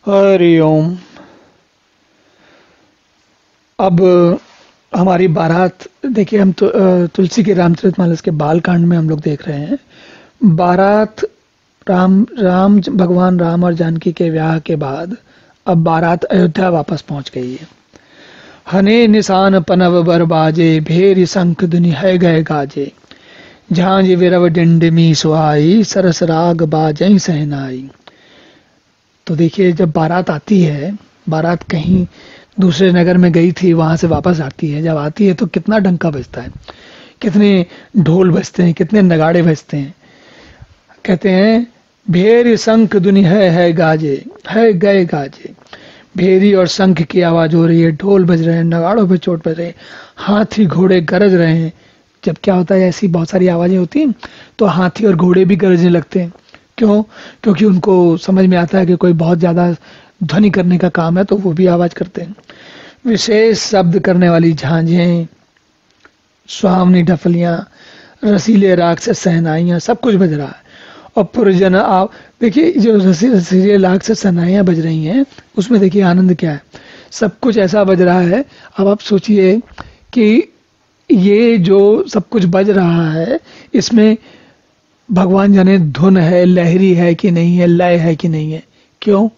हरिओम। अब हमारी बारात देखिए, हम तो तुलसी के रामचरितमानस के बाल कांड में हम लोग देख रहे हैं। बारात भगवान राम और जानकी के ब्याह के बाद अब बारात अयोध्या वापस पहुंच गई है। हने निशान पनव बर बाजे, भेरी शंख दुनि है गए गाजे। झांझ विरव डिंडमी सुहाई, सरस राग बाजई सहनाई। तो देखिए, जब बारात आती है, बारात कहीं दूसरे नगर में गई थी, वहां से वापस आती है। जब आती है तो कितना डंका बजता है, कितने ढोल बजते हैं, कितने नगाड़े बजते हैं। कहते हैं भेरी शंख दुनि है गाजे, है गए गाजे। भेरी और शंख की आवाज हो रही है, ढोल बज रहे हैं, नगाड़ों पे चोट बज रहे हैं, हाथी घोड़े गरज रहे हैं। जब क्या होता है, ऐसी बहुत सारी आवाजें होती हैं तो हाथी और घोड़े भी गरजने लगते हैं। क्यों? क्योंकि उनको समझ में आता है कि कोई बहुत ज्यादा ध्वनि करने का काम है, तो वो भी आवाज करते हैं। विशेष शब्द करने वाली झांझें, सुहावनी ढफलियां, रसीले राग से सहनाइयां, सब कुछ बज रहा है। और पुरजन आप देखिए, जो रसीले राग से सहनाइयां बज रही हैं, उसमें देखिए आनंद क्या है। सब कुछ ऐसा बज रहा है। अब आप सोचिए कि ये जो सब कुछ बज रहा है, इसमें भगवान जाने धुन है, लहरी है कि नहीं है, लय है कि नहीं है। क्यों?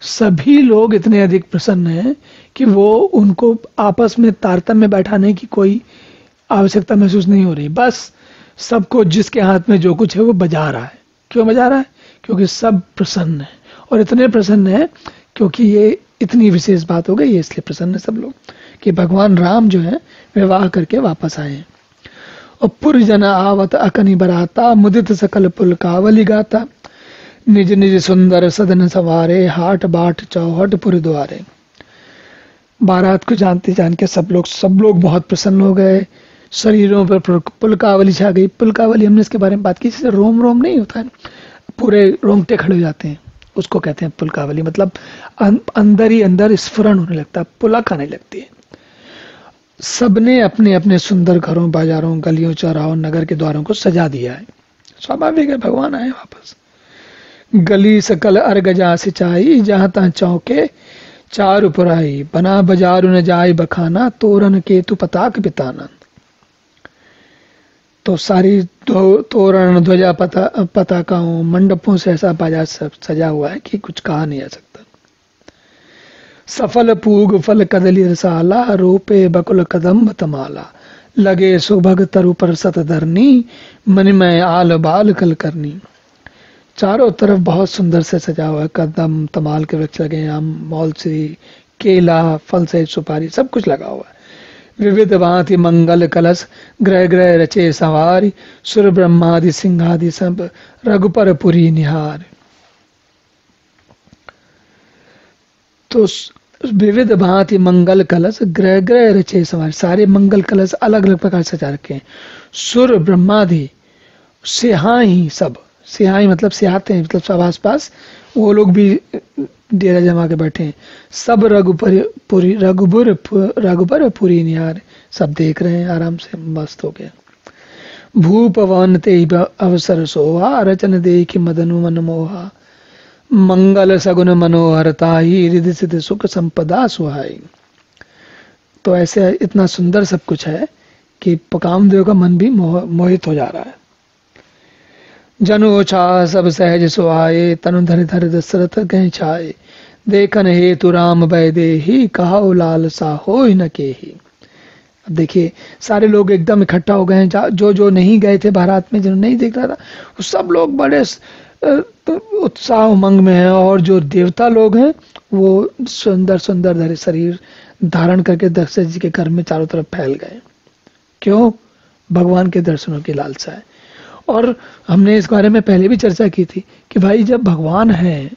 सभी लोग इतने अधिक प्रसन्न हैं कि वो उनको आपस में तारतम्य बैठाने की कोई आवश्यकता महसूस नहीं हो रही। बस सबको जिसके हाथ में जो कुछ है वो बजा रहा है। क्यों बजा रहा है? क्योंकि सब प्रसन्न है। और इतने प्रसन्न है क्योंकि ये इतनी विशेष बात हो गई है, इसलिए प्रसन्न है सब लोग कि भगवान राम जो है विवाह करके वापस आए हैं। और पुरजन आवत अकनि बराता, मुदित सकल पुलकावली गाता। निज निज सुंदर सदन सवारे, हाट बाट चौहट पुर द्वारे। बारात को जानते जान के सब लोग बहुत प्रसन्न हो गए। शरीरों पर पुलकावली छा गई। पुलकावली, हमने इसके बारे में बात की, जैसे रोम रोम नहीं होता है, पूरे रोंगटे खड़े हो जाते हैं, उसको कहते हैं पुलकावली। मतलब अंदर ही अंदर स्फुरण होने लगता है, पुलक आने लगती है। सबने अपने अपने सुंदर घरों, बाजारों, गलियों, चौराहों, नगर के द्वारों को सजा दिया है। स्वाभाविक है, भगवान आए वापस। गली सकल अरगजा सिंचाई, जहां तहां चौके चारु पुराई। बना बाजारू न जाय बखाना, तोरण केतु पताक पिताना। तो सारी तोरण, ध्वजा, पताकाओं, मंडपों से ऐसा बाजार सब सजा हुआ है कि कुछ कहा नहीं जा सकता। सफल पूग फल कदली रसाला, रोपे बकुल कदम्ब तमाला। लगे सुभग तरु पर सत धरनी, मणिमय आल बाल कल करनी। चारों तरफ बहुत सुंदर से सजा हुआ है। कदम, तमाल के वृक्ष लगे हैं, आम, मौलसी, केला, फल सहित सुपारी, सब कुछ लगा हुआ है। विविध भांति मंगल कलश, ग्रह ग्रह रचे सवारी। सुर ब्रह्मादि सिंहादि सब, रघुपर पुरी निहार। तो विविध भांति मंगल कलश, ग्रह ग्रह रचे सवारी। सारे मंगल कलश अलग अलग प्रकार से सजा रखे हैं। सुर ब्रह्मादि, सिहाई सब, सिहाई मतलब सिहाते हैं, मतलब सब आस पास वो लोग भी डेरा जमा के बैठे हैं। सब रघुबर पुरी निहार, सब देख रहे हैं आराम से, मस्त हो गया। भूप वन ते अवसर सोहा, रचन देखी मदनु मन मोहा। मंगल सगुन मनोहरता ही, रिधि सिद्धि सुख संपदा सुहाई। तो ऐसे इतना सुंदर सब कुछ है कि कामदेव का मन भी मोहित हो जा रहा है। जनु छा सब सहज सुहाए, तनु धर धर दशरथ गए छाए। देखन हेतु राम वैदेही, कहाओ लाल सा होय न केही। अब देखिए, सारे लोग एकदम इकट्ठा हो गए हैं। जो नहीं गए थे बारात में, जिन्होंने नहीं देख रहा था, वो सब लोग बड़े उत्साह उमंग में हैं। और जो देवता लोग हैं वो सुंदर सुंदर शरीर धारण करके दशरथ जी के घर में चारों तरफ फैल गए। क्यों? भगवान के दर्शनों की लालसा है। और हमने इस बारे में पहले भी चर्चा की थी कि भाई, जब भगवान है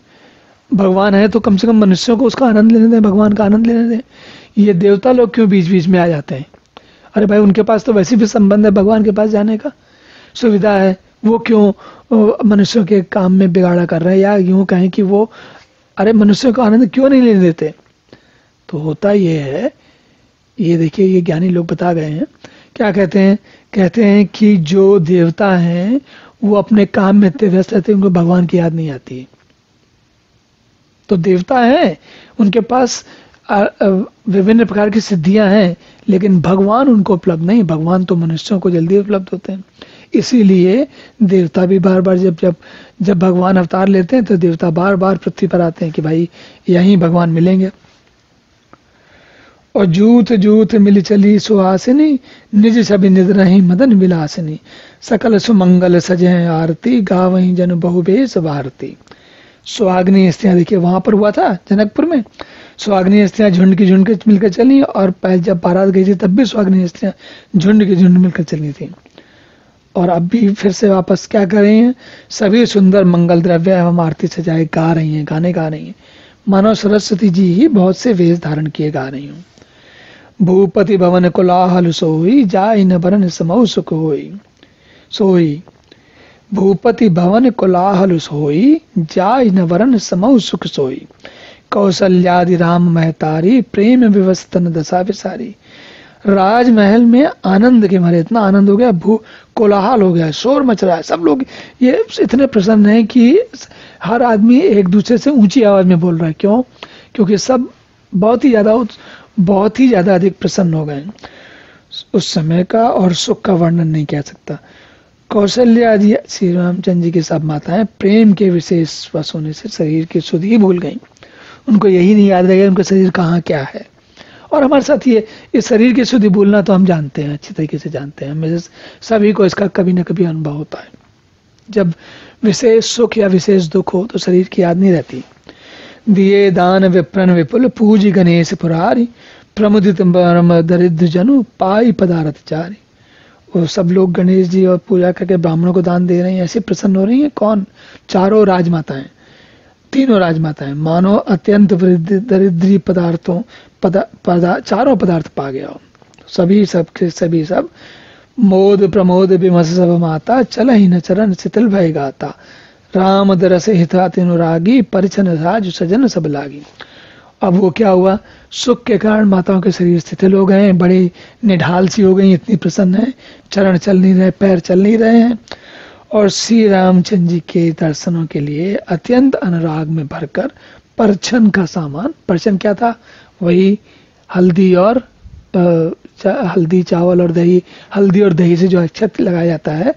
तो कम से कम मनुष्यों को उसका आनंद लेने दें, भगवान का आनंद लेने दें। ये देवता लोग क्यों बीच बीच में आ जाते हैं? अरे भाई, उनके पास तो वैसे भी संबंध है, भगवान के पास जाने का सुविधा है, वो क्यों मनुष्यों के काम में बिगाड़ा कर रहे हैं? या यूं कहें कि वो अरे मनुष्यों का आनंद क्यों नहीं लेने देते? तो होता ये है, ये देखिए, ये ज्ञानी लोग बता गए हैं। क्या कहते हैं? कहते हैं कि जो देवता हैं वो अपने काम में इतने व्यस्त रहते हैं, उनको भगवान की याद नहीं आती। तो देवता हैं, उनके पास विभिन्न प्रकार की सिद्धियां हैं, लेकिन भगवान उनको उपलब्ध नहीं। भगवान तो मनुष्यों को जल्दी उपलब्ध होते हैं। इसीलिए देवता भी बार बार जब भगवान अवतार लेते हैं तो देवता बार बार पृथ्वी पर आते हैं कि भाई यहीं भगवान मिलेंगे। और जूथ जूथ मिल चली सुहासिनी, निज छवि निध रही मदन विलासिनी, सकल सुमंगल सजे आरती, गावहीं जन बहुबेश भारती। सुहागनी स्त्रियां, देखिए वहां पर हुआ था जनकपुर में, सुहागनी स्त्रियां झुंड की झुंड के मिलकर चली, और पहले जब बारात गई थी तब भी सुहागनी स्त्रियां झुंड की झुंड मिलकर चली थी। और अब भी फिर से वापस क्या कर रही हैं, सभी सुंदर मंगल द्रव्य एवं आरती सजाए गा रही हैं, गाने गा रही हैं, मानो सरस्वती जी ही बहुत से वेश धारण किए गा रही हूँ। भूपति भवन कोलाहल सोई, जाय न बरन समौ सुख होई। सोई भूपति भवन कोलाहल सोई, जाय न वरन समौ सुख सोई। कौशल्यादि राम महतारी, प्रेम विवश तन दशा विसारी। राजमहल में आनंद के मारे इतना आनंद हो गया, कोलाहल हो गया, शोर मच रहा है, सब लोग ये इतने प्रसन्न हैं कि हर आदमी एक दूसरे से ऊंची आवाज में बोल रहा है। क्यों? क्योंकि सब बहुत ही ज्यादा अधिक प्रसन्न हो गए उस समय का, और सुख का वर्णन नहीं किया सकता। कौशल्या जी श्री रामचंद्र जी की सब माताएं प्रेम के विशेष वश होने से शरीर की सुध ही भूल गईं। उनको यही नहीं याद रहेगा उनका शरीर कहाँ क्या है। और हमारे साथ ये इस शरीर की शुद्धि भूलना तो हम जानते हैं, अच्छी तरीके से जानते हैं, हमें सभी को इसका कभी न कभी अनुभव होता है। जब विशेष सुख या विशेष दुख हो तो शरीर की याद नहीं रहती। दिए दान विप्रन विपुल, पूजी गणेश पुरारी, प्रमुदित परम दरिद्र जनु, पाई पदारथ चारी। वो सब लोग गणेश जी और पूजा करके ब्राह्मणों को दान दे रहे हैं, ऐसे प्रसन्न हो रही हैं। कौन? चारों राजमाताएं, तीनों राजमाताएं, मानो अत्यंत दरिद्री पदार्थों चारों पदार्थ पा गया हो। सभी सब मोद प्रमोद विमस सब माता, चल ही न चरण शिथिल भय गाता। राम दरस हिता अनुरागी, परिछन राज सजन सब लागी। अब वो क्या हुआ, सुख के कारण माताओं के शरीर शिथिल हो गए हैं, बड़ी निढाल सी हो गई, इतनी प्रसन्न है, चरण चल नहीं रहे, पैर चल नहीं रहे हैं। और श्री रामचंद्र जी के दर्शनों के लिए अत्यंत अनुराग में भरकर परछन का सामान, परछन क्या था? वही हल्दी चावल और दही, हल्दी और दही से जो अक्षत लगाया जाता है,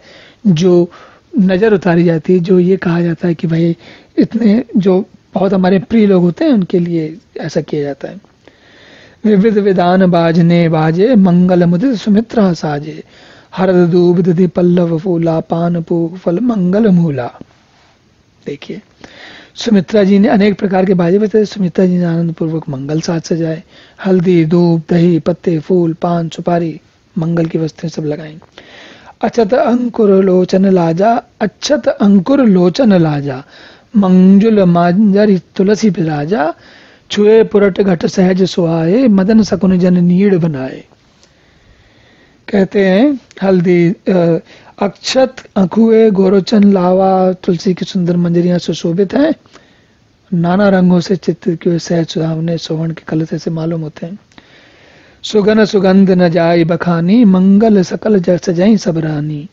जो नजर उतारी जाती है, जो ये कहा जाता है कि भाई इतने जो बहुत हमारे प्रिय लोग होते हैं उनके लिए ऐसा किया जाता है। विविध विधान बाजने बाजे, मंगल मुदित सुमित्रा साजे। हरद दूब दधि पल्लव फूला, पान पूग फल मंगल मूला। देखिए सुमित्रा जी ने अनेक प्रकार के बाजे बताए। सुमित्रा जी ने आनंद पूर्वक मंगल साज सजाए, हल्दी धूप दही पत्ते फूल पान सुपारी मंगल की वस्तुएं सब लगाई। अक्षत अंकुर लोचन लाजा, अक्षत अंकुर लोचन लाजा, मंजुल मांजरी तुलसी बिराजा। छुए पुरट घट सहज सुहाए, मदन सकुन जन नीड़ बनाए। कहते हैं हल्दी अक्षत अखुए गोरोचन लावा तुलसी की सुंदर मंजरियां सुशोभित हैं, नाना रंगों से चित्र के सहज सुहावने सुवर्ण के कलश से मालूम होते हैं। सुगन सुगंध न जाय बखानी, मंगल सकल सजई सब रानी।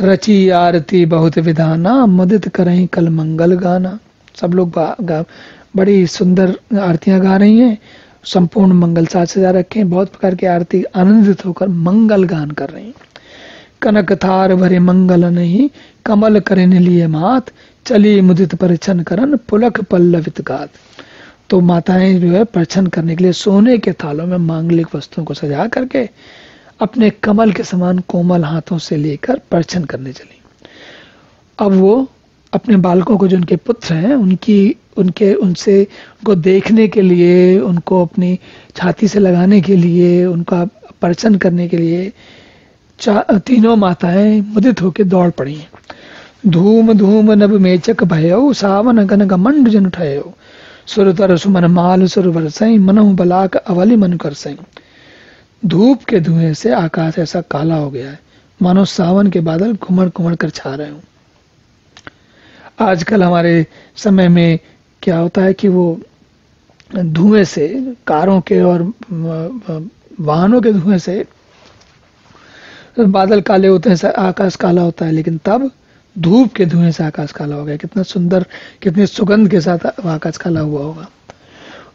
रची आरती बहुत विधाना, मुदित करहीं कल मंगल गाना। सब लोग बड़ी सुंदर आरतियां गा रही हैं, संपूर्ण मंगल साज सजा रखे हैं, बहुत प्रकार की आरती आनंदित होकर मंगल गान कर रही हैं। कनक थार भरे मंगल नहीं, कमल करेन लिए मात, चली मुदित परिछन करन, पुलक पल्लवित गात। तो माताएं जो है परिछन करने के लिए सोने के थालों में मांगलिक वस्तुओं को सजा करके अपने कमल के समान कोमल हाथों से लेकर परिछन करने चली। अब वो अपने बालकों को, जो उनके पुत्र हैं, उनसे उनको देखने के लिए, उनको अपनी छाती से लगाने के लिए, उनका परिछन करने के लिए तीनों माताएं मुदित होकर दौड़ पड़ी हैं। धूम धूम नभ मेचक भयो, सावन गन गमंड जन उठयो। सुरतर सुमन माल सुर बरसई, मनहु बलाक अवलि मन करसई। धूप के धुएं से आकाश ऐसा काला हो गया है, मानो सावन के बादल घुमड़ घुमड़ कर छा रहे हों। आजकल हमारे समय में क्या होता है कि वो धुएं से, कारों के और वाहनों के धुएं से बादल काले होते हैं, आकाश काला होता है, लेकिन तब धूप के धुएं से आकाश काला हो गया। कितना सुंदर, कितनी सुगंध के साथ आकाश काला हुआ होगा।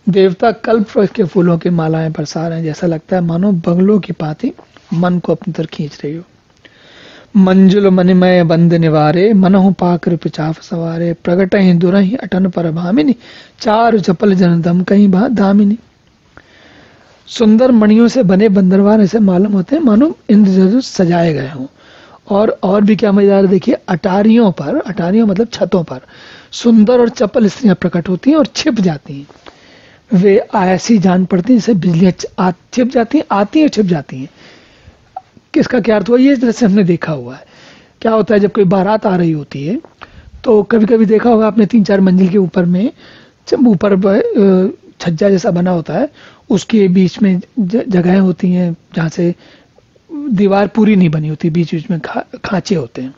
देवता कल्प के फूलों की मालाएं बरसा रहे हैं, जैसा लगता है मानो बंगलों की पाती मन को अपनी तरफ खींच रही हो। मंजुल मनिमय बंद निवारे, मनहु पाकर पिचाफ सवारे, प्रगट ही दुरहि अटन पर भामिनी, चार चपल जनदम कहीं धामिनी। सुंदर मणियों से बने बंदरवान ऐसे मालूम होते हैं मानो इंद्रधनुष सजाए गए हों। और भी क्या मजेदार, देखिए अटारियों पर, अटारियों मतलब छतों पर सुंदर और चपल स्त्रियां प्रकट होती हैं और छिप जाती हैं। वे ऐसी जान पड़ती हैं जैसे बिजलियां छिप जाती हैं, आती हैं छिप जाती हैं। किसका क्या अर्थ हुआ, ये जैसे हमने देखा हुआ है। क्या होता है जब कोई बारात आ रही होती है तो कभी कभी देखा होगा आपने 3-4 मंजिल के ऊपर में, जब ऊपर छज्जा जैसा बना होता है, उसके बीच में जगहें होती हैं जहाँ से दीवार पूरी नहीं बनी होती, बीच बीच में खांचे होते हैं।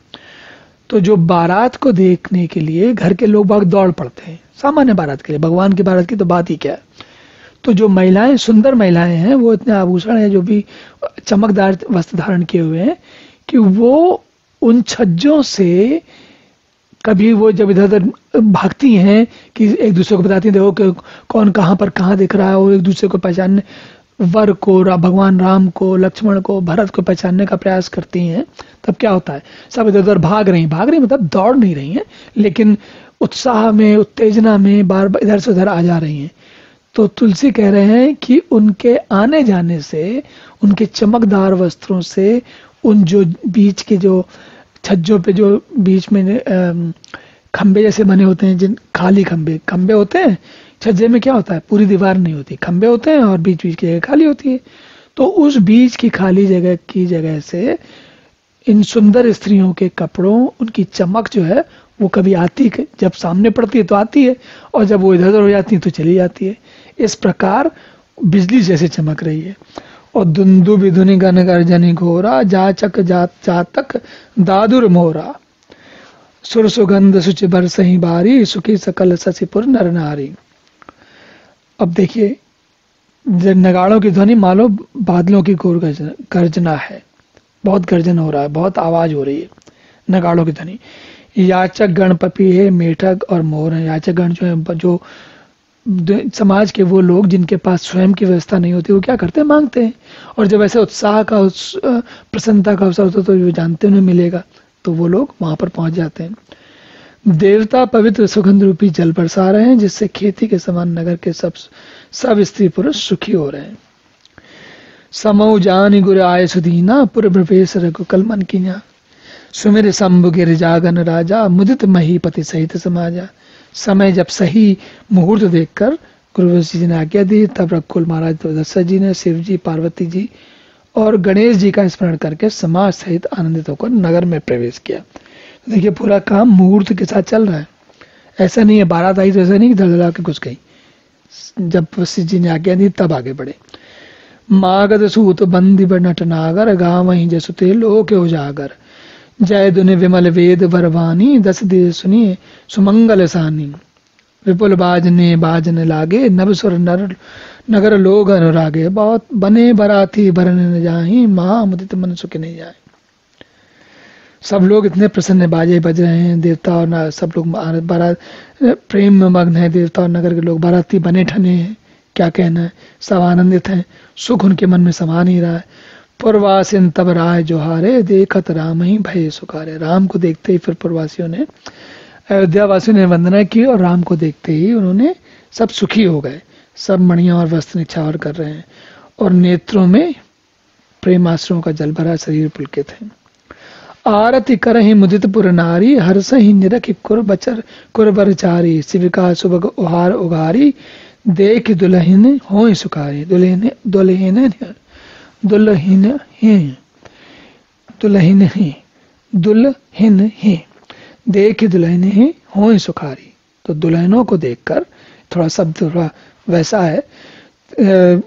तो जो बारात को देखने के लिए घर के लोग बाग दौड़ पड़ते हैं, सामान्य बारात के लिए, भगवान की बारात की तो बात ही क्या है। तो जो महिलाएं, सुंदर महिलाएं हैं, वो इतने आभूषण है, जो भी चमकदार वस्त्र धारण किए हुए हैं, कि वो उन छज्जों से कभी वो जब इधर उधर भागती हैं कि एक दूसरे को बताती हैं, देखो कि कौन कहाँ पर कहाँ दिख रहा है, वो एक दूसरे को पहचानने, वर को, भगवान राम को, लक्ष्मण को, भरत को पहचानने का प्रयास करती हैं। तब क्या होता है, सब इधर उधर भाग रही मतलब दौड़ नहीं रही हैं, लेकिन उत्साह में, उत्तेजना में बार बार इधर से उधर आ जा रही हैं। तो तुलसी कह रहे हैं कि उनके आने जाने से, उनके चमकदार वस्त्रों से, उन जो बीच के जो छज्जों पे जो बीच में खंबे जैसे बने होते हैं, जिन खाली खंबे होते हैं, छज्जे में क्या होता है, पूरी दीवार नहीं होती, खंबे होते हैं और बीच बीच की जगह खाली होती है। तो उस बीच की खाली जगह से इन सुंदर स्त्रियों के कपड़ों, उनकी चमक जो है वो कभी आती, जब सामने पड़ती है तो आती है, और जब वो इधर उधर हो जाती है तो चली जाती है। इस प्रकार बिजली जैसे चमक रही है। और दुंदु विधुनि गण गर्जनि घोरा, जाचक जातक दादुर मोरा, सुर सुगंध सुचि बरसहि बारी, सुखी सकल ससिपुर नर नारी। अब देखिए, नगाड़ों की ध्वनि मानो बादलों की घोर गर्जना है, बहुत गर्जन हो रहा है, बहुत आवाज हो रही है नगाड़ों की ध्वनि। याचक गण पपी है, मेढक और मोर है। याचक गण जो है, जो समाज के वो लोग जिनके पास स्वयं की व्यवस्था नहीं होती, वो क्या करते हैं, मांगते हैं। और जब ऐसे उत्साह का, प्रसन्नता का अवसर होता है तो वो जानते उन्हें मिलेगा, तो वो लोग वहां पर पहुंच जाते हैं। देवता पवित्र सुगंध रूपी जल बरसा रहे हैं, जिससे खेती के समान नगर के सब स्त्री पुरुष सुखी हो रहे हैं। समौ जानि गुर आय सुदीना, पुर प्रवेश रघुकल मन कीना, सुमिर शंभु गिर जागन राजा, मुदित महीपति सहित समाजा। समय जब सही मुहूर्त देखकर गुरु जी ने आज्ञा दी, तब रघुकुल महाराज दशरथ जी ने शिव जी, पार्वती जी और गणेश जी का स्मरण करके समाज सहित आनंदित होकर नगर में प्रवेश किया। तो देखिए, पूरा काम मुहूर्त के साथ चल रहा है। ऐसा नहीं है बारात आई तो ऐसा नहीं कि धड़धड़ा के घुस गई। जब शिव जी ने आज्ञा दी तब आगे बढ़े। मागध सूत बंदी नटनागर, गाँव वहीं जसुते लोक उजागर, जय दुनि विमल वेद वरवानी, 10 देश सुनिए सुमंगल सानी, विपुल बाजने लागे, नभ सुर नगर लोग अनुरागे, बहुत बने बराती भरन न जाही, महामुदित मन सुख नहीं जाए। सब लोग इतने प्रसन्न, बाजे बज रहे हैं, देवता और सब लोग बारात प्रेम में मग्न है। देवता और नगर के लोग बाराती बने ठने हैं, क्या कहना है, सब आनंदित हैं, सुख उनके मन में समा नहीं रहा है। पुरवासिन तब राय जोहारे, देखत राम ही भय सुखारे। राम को देखते ही फिर पुरवासियों ने, अयोध्या वासियों ने वंदना की, और राम को देखते ही उन्होंने सब सुखी हो गए। सब मणियां और वस्त्र निछावर कर रहे हैं, और नेत्रों में प्रेमाश्रुओं का जल भरा, शरीर पुलकित है। आरती करहि मुदित पुर नारी, हर्षहि निरखि कुरबर चारी, शिविका सुभग उहार उघारी, देख दुल्हन होय सुखारी। दुल्हन ही देख दुल्हन ही होय सुखारी। तो दुल्हनों को देखकर, थोड़ा शब्द थोड़ा वैसा है,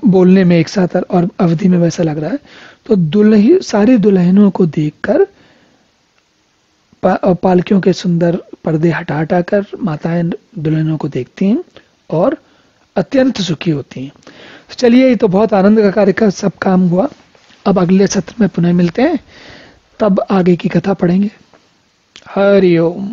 बोलने में एक साथ और अवधि में वैसा लग रहा है। तो सारी दुल्हनों को देखकर पालकियों के सुंदर पर्दे हटा कर माताएं दुल्हनों को देखती हैं और अत्यंत सुखी होती हैं। तो चलिए, ये तो बहुत आनंद का कार्य का सब काम हुआ। अब अगले सत्र में पुनः मिलते हैं, तब आगे की कथा पढ़ेंगे। हरि ओम।